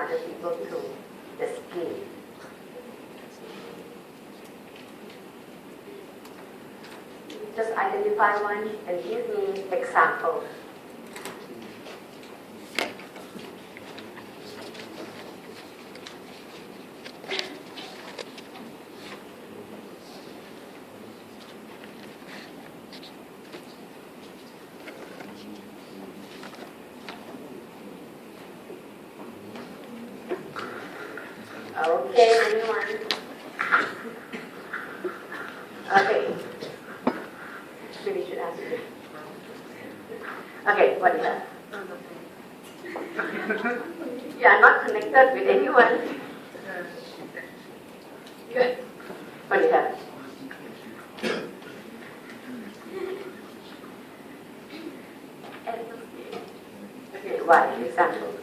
other people to escape. Just identify one and give me examples. Okay, anyone? Okay. Maybe you should ask me. Okay, what is that? You are not connected with anyone. Good. What do you have? Okay, why? Example.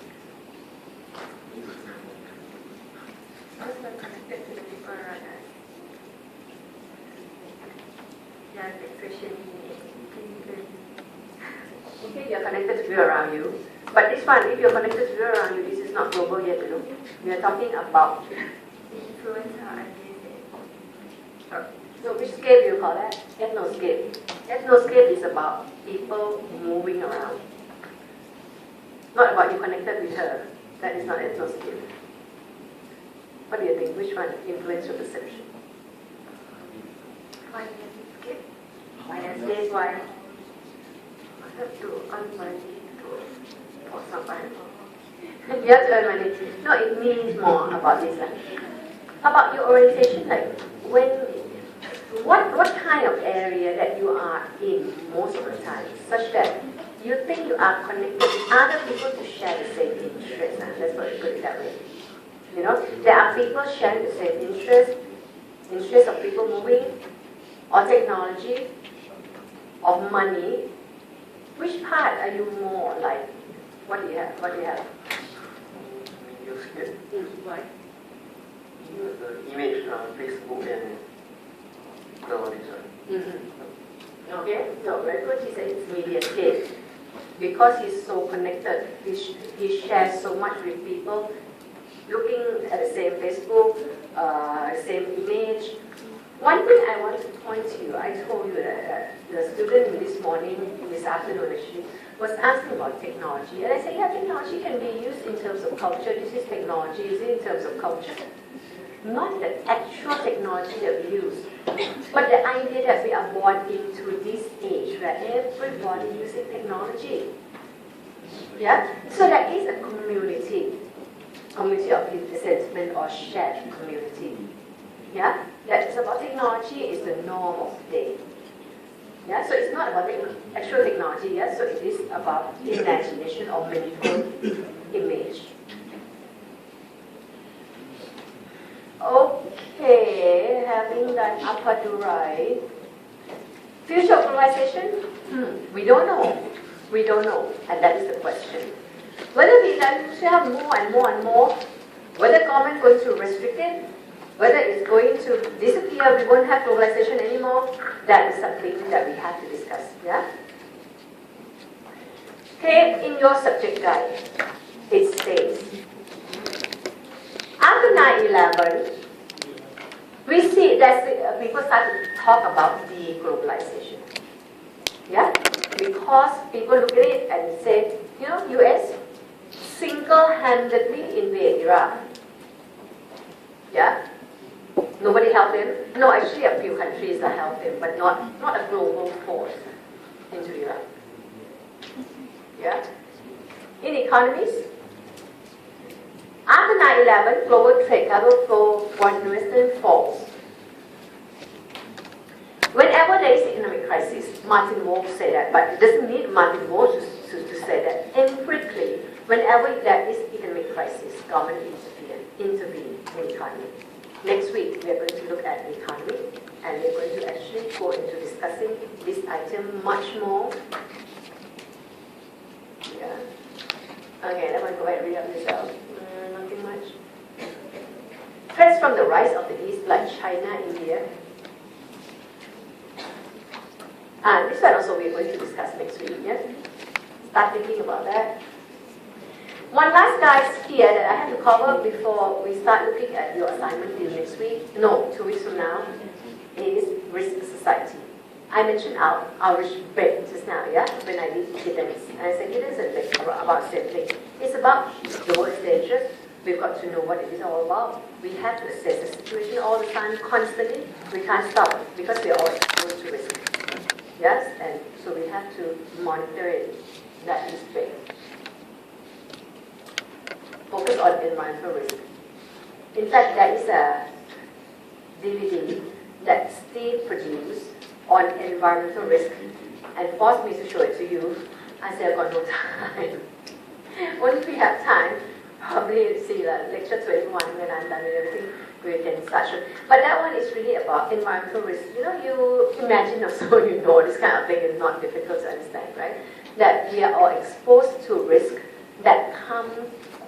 Okay, you're connected to people around you. But this one, if you're connected to people around you, this is not global yet, you know. We are talking about influence or identity. So which scale do you call that? Ethnoscale. Ethnoscale is about people moving around. Not about you connected with her. That is not ethnoscale. What do you think? Which one influence your perception? Finance. Finance scale, why? I have to earn money for somebody. You have to earn money. No, it means more about this. About your orientation, like what kind of area that you are in most of the time, such that you think you are connected with other people to share the same interest. Let's put it that way. You know, there are people sharing the same interest of people moving, or technology, of money. Which part are you more like? What do you have? What do you have? Use it. Why? The image on Facebook and all this one. Okay, so very good. He said it's media scale. Because he's so connected, he shares so much with people, looking at the same Facebook, same image. One thing I want to point to you, I told you that the student this afternoon actually, was asking about technology. And I said, yeah, technology can be used in terms of culture. This is technology, is it in terms of culture? Not the actual technology that we use, but the idea that we are born into this age where everybody using technology. Yeah? So there is a community of sentiment or shared community. Yeah? That is about technology is the norm of the day. Yeah? So it's not about the actual technology, yeah? So it is about imagination or meaningful image. Okay, having done upper to right. Future of globalization? We don't know. We don't know, and that is the question. Whether we then have more and more and more, whether government is going to restrict it, whether it's going to disappear, we won't have globalization anymore, that is something that we have to discuss, yeah? Okay, in your subject guide, it states, after 9/11, we see that people start to talk about deglobalization. Yeah? Because people look at it and say, you know, US single-handedly invade Iraq. Yeah? Nobody helped them. No, actually a few countries that helped them, but not a global force into Iraq. Yeah? In economies, after 9/11, global trade capital flow for Western falls. Whenever there is economic crisis, Martin Wolf said that, but it doesn't need Martin Wolf to say that. Empirically, whenever there is economic crisis, government intervene in the economy. Next week, we are going to look at the economy, and we are going to actually go into discussing this item much more. Yeah. Okay, let me go ahead and read up this out. Nothing much. Threats from the rise of the East, like China, India. And this one also we're going to discuss next week. Yeah? Start thinking about that. One last guys here that I have to cover before we start looking at your assignment till next week, no, 2 weeks from now, is risk society. I mentioned Irish break just now, yeah, when I did kittens. And I said kittens and break are about the same thing. It's about the world is dangerous. We've got to know what it is all about. We have to assess the situation all the time, constantly. We can't stop because we are all exposed to risk. Yes, and so we have to monitor it. That is big. Focus on environmental risk. In fact, there is a DVD that Steve produced on environmental risk and forced me to show it to you. I said, I've got no time. Only if we have time, probably see lecture 21 when I'm done with everything, we can start showing. But that one is really about environmental risk. You know, you imagine also you know this kind of thing is not difficult to understand, right? That we are all exposed to risk that come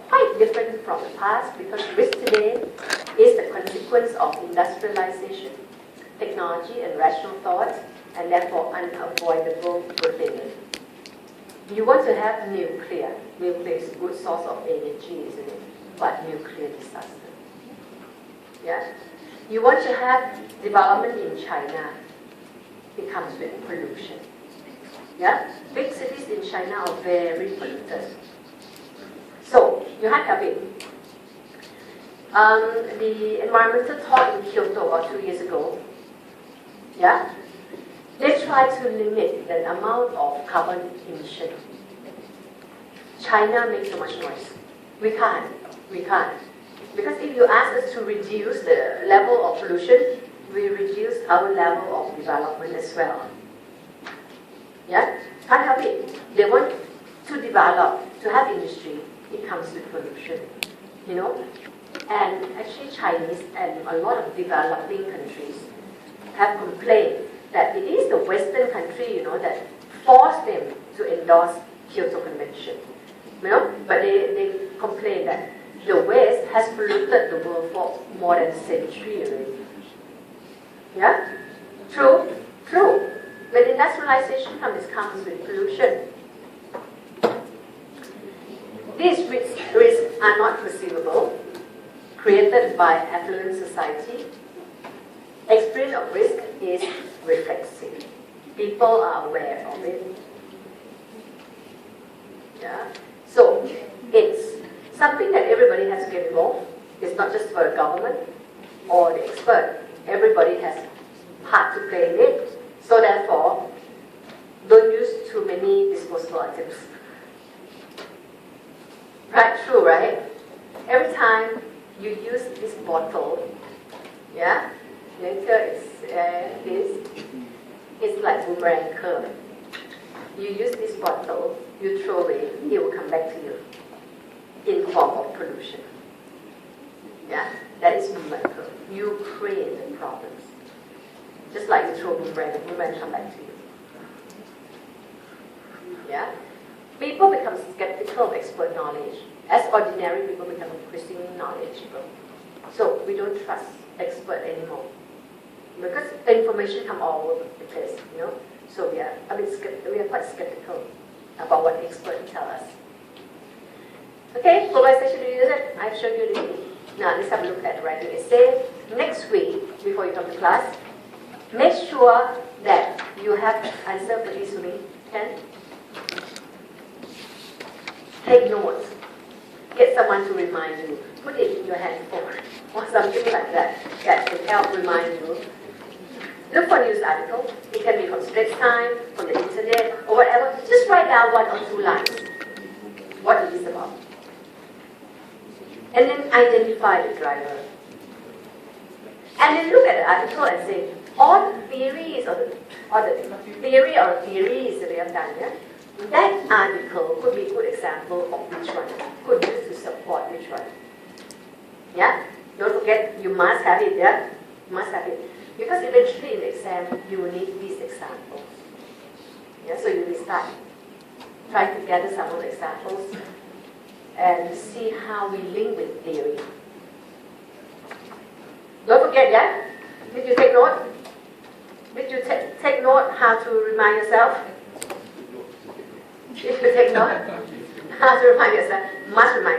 quite different from the past because risk today is the consequence of industrialization, technology and rational thought, and therefore unavoidable within it. You want to have nuclear. Nuclear is a good source of energy, isn't it? But nuclear disaster. Yeah? You want to have development in China. It comes with pollution. Yeah? Big cities in China are very polluted. So, you can't help it. The environmental talk in Kyoto about 2 years ago, yeah, they try to limit the amount of carbon emission. China makes so much noise. We can't. Because if you ask us to reduce the level of pollution, we reduce our level of development as well. Yeah? Can't help it. They want to develop, to have industry. It comes with pollution. You know? And actually Chinese and a lot of developing countries have complained that it is the Western country, you know, that forced them to endorse Kyoto Convention. You know? But they complain that the West has polluted the world for more than a century already. Yeah? True? True. When industrialization comes with pollution. These risks are not perceivable, created by affluent society. Experience of risk is reflexive. People are aware of it. Yeah? So, it's something that everybody has to get involved. It's not just for the government or the expert. Everybody has part to play in it. So therefore, don't use too many disposable items. Right? True, right? Every time you use this bottle, yeah, later it's like boomerang curve. You use this bottle, you throw it, it will come back to you in form of pollution. Yeah, that is boomerang curve. You create the problems. Just like you throw boomerang, the boomerang come back to you. Yeah? People become skeptical of expert knowledge. As ordinary people become increasingly knowledgeable. So we don't trust expert anymore. Because the information come all over the place, you know. So we are quite skeptical about what experts tell us. Okay, globalization related, I've shown you this. Now let's have a look at writing essay. Next week, before you come to class, make sure that you have answer for this for me. Can? Take notes. Get someone to remind you. Put it in your handphone or something like that that can help remind you. Look for news articles. It can be from Straits Times, from the internet, or whatever. Just write down 1 or 2 lines what it is about. And then identify the driver. And then look at the article and say, all the theories or the theories that we have done, yeah? That article could be a good example of which one could use to support which one. Yeah? Don't forget, you must have it, yeah? You must have it. Because eventually in the exam, you will need these examples. Yeah? So you will start trying to gather some of the examples and see how we link with theory. Don't forget, yeah? Did you take note? Did you take note how to remind yourself? Did you take note? How to remind yourself? mastermind